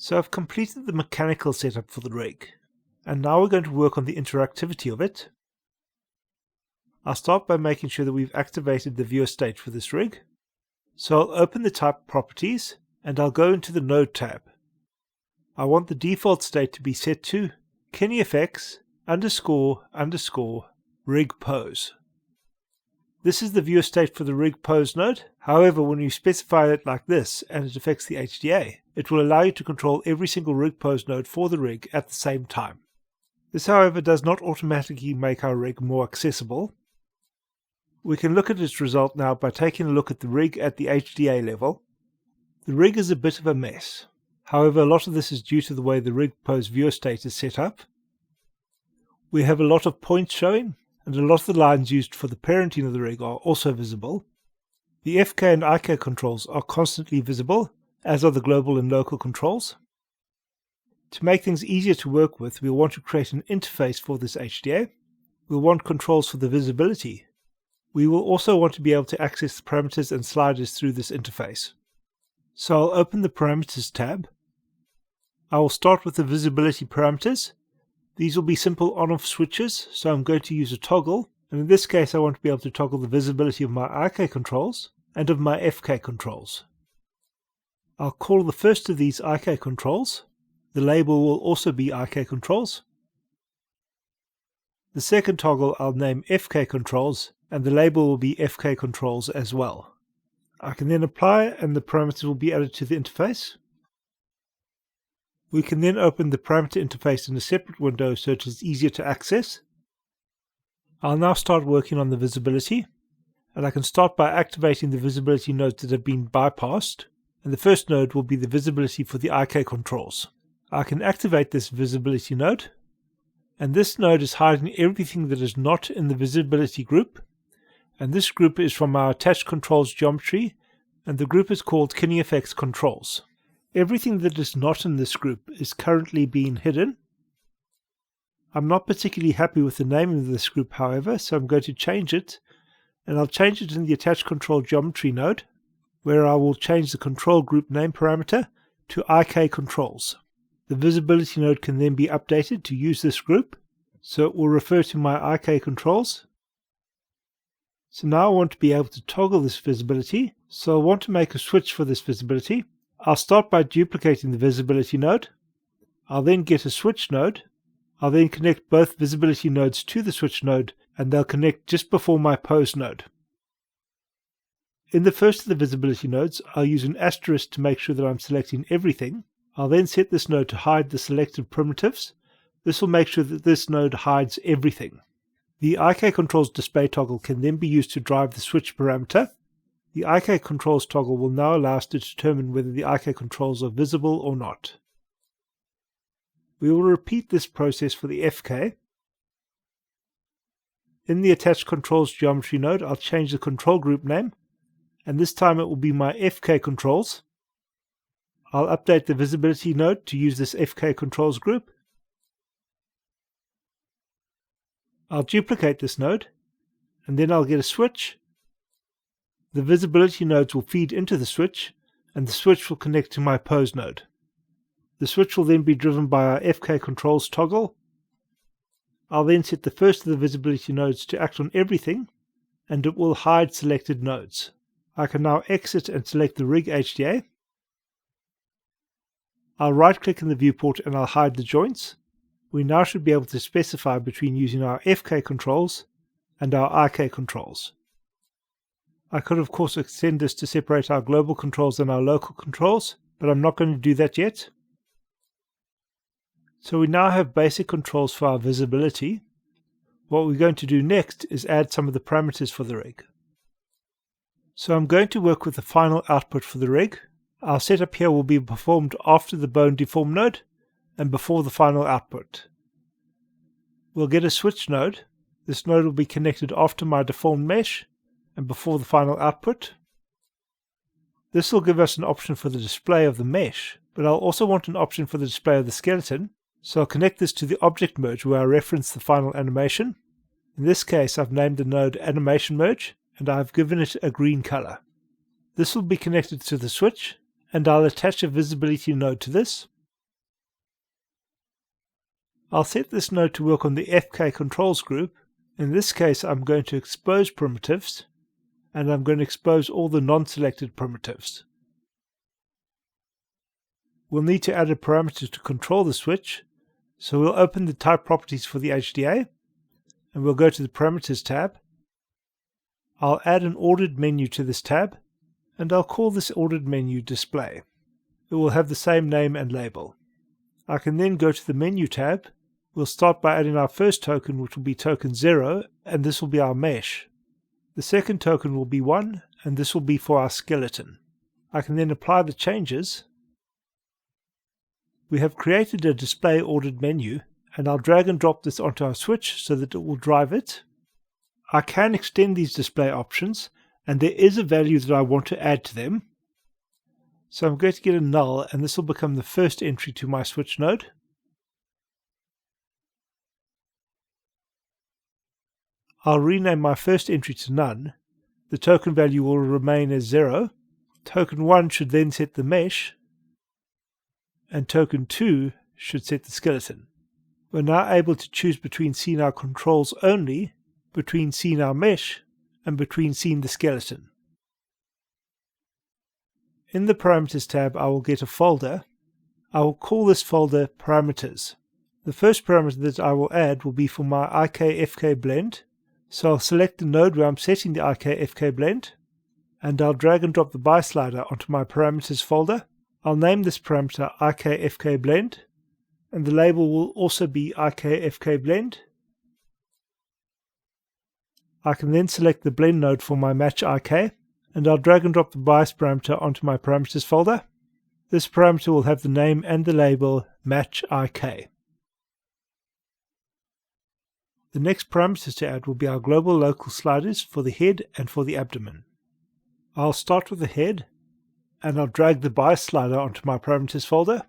So I've completed the mechanical setup for the rig, and now we're going to work on the interactivity of it. I'll start by making sure that we've activated the viewer state for this rig. So I'll open the type properties and I'll go into the node tab. I want the default state to be set to KineFX __ rig pose. This is the viewer state for the rig pose node. However, when you specify it like this and it affects the HDA, it will allow you to control every single rig pose node for the rig at the same time. This, however, does not automatically make our rig more accessible. We can look at its result now by taking a look at the rig at the HDA level. The rig is a bit of a mess. However, a lot of this is due to the way the rig pose viewer state is set up. We have a lot of points showing, and a lot of the lines used for the parenting of the rig are also visible. The FK and IK controls are constantly visible, as are the global and local controls. To make things easier to work with, we'll want to create an interface for this HDA. We'll want controls for the visibility. We will also want to be able to access the parameters and sliders through this interface. So I'll open the Parameters tab. I will start with the visibility parameters. These will be simple on-off switches, so I'm going to use a toggle, and in this case I want to be able to toggle the visibility of my IK controls and of my FK controls. I'll call the first of these IK controls. The label will also be IK controls. The second toggle I'll name FK controls, and the label will be FK controls as well. I can then apply and the parameters will be added to the interface. We can then open the parameter interface in a separate window so it is easier to access. I'll now start working on the visibility, and I can start by activating the visibility nodes that have been bypassed, and the first node will be the visibility for the IK controls. I can activate this visibility node, and this node is hiding everything that is not in the visibility group, and this group is from our attached controls geometry, and the group is called KineFX controls. Everything that is not in this group is currently being hidden. I'm not particularly happy with the naming of this group, however, so I'm going to change it, and I'll change it in the attached control geometry node, where I will change the control group name parameter to IK controls. The visibility node can then be updated to use this group, so it will refer to my IK controls. So now I want to be able to toggle this visibility, so I want to make a switch for this visibility. I'll start by duplicating the visibility node. I'll then get a switch node. I'll then connect both visibility nodes to the switch node, and they'll connect just before my pose node. In the first of the visibility nodes, I'll use an asterisk to make sure that I'm selecting everything. I'll then set this node to hide the selected primitives. This will make sure that this node hides everything. The IK controls display toggle can then be used to drive the switch parameter. The IK controls toggle will now allow us to determine whether the IK controls are visible or not. We will repeat this process for the FK. In the attached controls geometry node, I'll change the control group name, and this time it will be my FK controls. I'll update the visibility node to use this FK controls group. I'll duplicate this node, and then I'll get a switch. The visibility nodes will feed into the switch, and the switch will connect to my pose node. The switch will then be driven by our FK controls toggle. I'll then set the first of the visibility nodes to act on everything, and it will hide selected nodes. I can now exit and select the rig HDA. I'll right-click in the viewport and I'll hide the joints. We now should be able to specify between using our FK controls and our IK controls. I could of course extend this to separate our global controls and our local controls, but I'm not going to do that yet. So we now have basic controls for our visibility. What we're going to do next is add some of the parameters for the rig. So I'm going to work with the final output for the rig. Our setup here will be performed after the bone deform node and before the final output. We'll get a switch node. This node will be connected after my deformed mesh and before the final output. This will give us an option for the display of the mesh, but I'll also want an option for the display of the skeleton, so I'll connect this to the object merge where I reference the final animation. In this case I've named the node animation merge and I've given it a green color. This will be connected to the switch, and I'll attach a visibility node to this. I'll set this node to work on the FK controls group. In this case, I'm going to expose primitives, and I'm going to expose all the non-selected primitives. We'll need to add a parameter to control the switch, so we'll open the type properties for the HDA, and we'll go to the parameters tab. I'll add an ordered menu to this tab, and I'll call this ordered menu display. It will have the same name and label. I can then go to the menu tab. We'll start by adding our first token, which will be token 0, and this will be our mesh. The second token will be 1, and this will be for our skeleton. I can then apply the changes. We have created a display ordered menu, and I'll drag and drop this onto our switch so that it will drive it. I can extend these display options, and there is a value that I want to add to them. So I'm going to get a null, and this will become the first entry to my switch node. I'll rename my first entry to none. The token value will remain as 0. Token 1 should then set the mesh, and token 2 should set the skeleton. We're now able to choose between seeing our controls only, between seeing our mesh, and between seeing the skeleton. In the parameters tab, I will get a folder. I will call this folder parameters. The first parameter that I will add will be for my IK-FK blend. So I'll select the node where I'm setting the IK-FK blend, and I'll drag and drop the by slider onto my parameters folder. I'll name this parameter IK-FK blend, and the label will also be IK-FK blend. I can then select the blend node for my match IK, and I'll drag and drop the bias parameter onto my parameters folder. This parameter will have the name and the label match IK. The next parameters to add will be our global local sliders for the head and for the abdomen. I'll start with the head, and I'll drag the bias slider onto my parameters folder.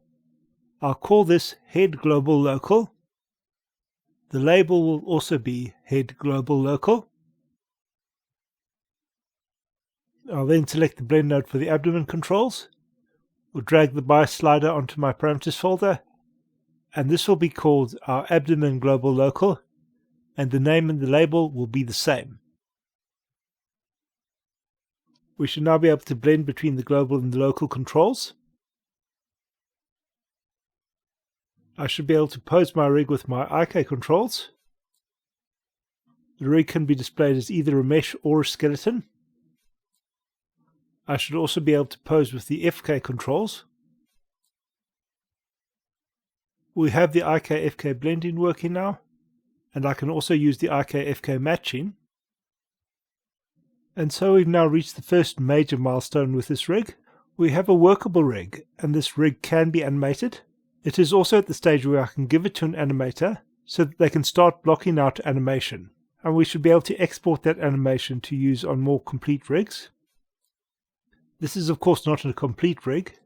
I'll call this head global local. The label will also be head global local. I'll then select the blend node for the abdomen controls. We'll drag the bias slider onto my parameters folder, and this will be called our abdomen global local, and the name and the label will be the same. We should now be able to blend between the global and the local controls. I should be able to pose my rig with my IK controls. The rig can be displayed as either a mesh or a skeleton. I should also be able to pose with the FK controls. We have the IK-FK blending working now, and I can also use the IK-FK matching. And so we've now reached the first major milestone with this rig. We have a workable rig, and this rig can be animated. It is also at the stage where I can give it to an animator so that they can start blocking out animation, and we should be able to export that animation to use on more complete rigs. This is of course not a complete rig.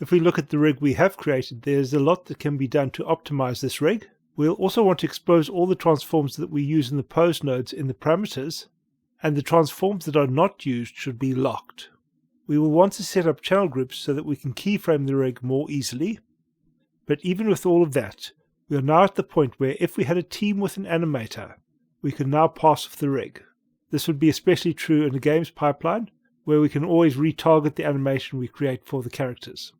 If we look at the rig we have created, there's a lot that can be done to optimize this rig. We'll also want to expose all the transforms that we use in the pose nodes in the parameters, and the transforms that are not used should be locked. We will want to set up channel groups so that we can keyframe the rig more easily. But even with all of that, we are now at the point where if we had a team with an animator, we can now pass off the rig. This would be especially true in a games pipeline, where we can always retarget the animation we create for the characters.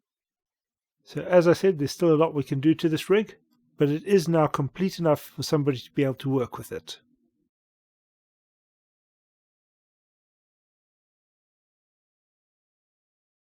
So as I said, there's still a lot we can do to this rig, but it is now complete enough for somebody to be able to work with it.